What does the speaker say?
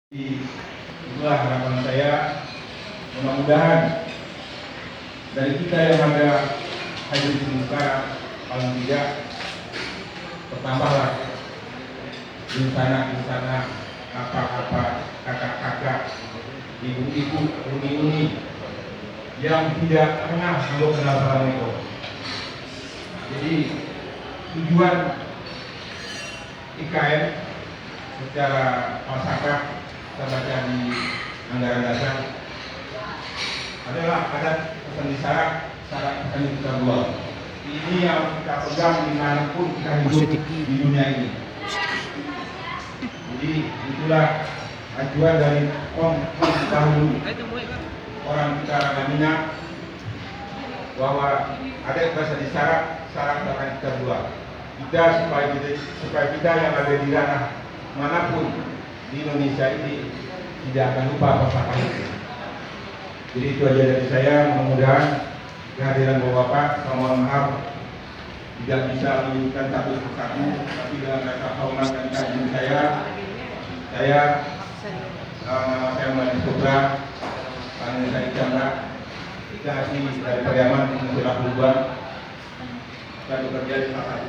Itulah harapan saya, mudah-mudahan dari kita yang ada hadir di muka paling tidak bertambahlah insana apa-apa kakak-kakak, ibu-ibu, uni-uni yang tidak pernah belum kenal Assalamualaikum. Jadi tujuan IKN secara falsafah kita baca di anggaran dasar adalah ada pesan syarat pesan yang kita buat. Ini yang kita pegang dimanapun kita hidup di dunia ini. Jadi itulah ajuan dari dahulu orang kita minyak bahwa ada bahasa di syarat akan kita buat. Kita supaya kita yang ada di ranah manapun di Indonesia ini tidak akan lupa apa-apa itu. Jadi itu aja dari saya. Mudah-mudahan kehadiran Bapak, mohon maaf tidak bisa menyebutkan satu persatu, tapi dalam rangka hormat dan kajian saya nama saya Manis Kubra, panggil saya Chandra. Kita asli dari Pariaman, Nusa Tenggara. Kita bekerja di salah satu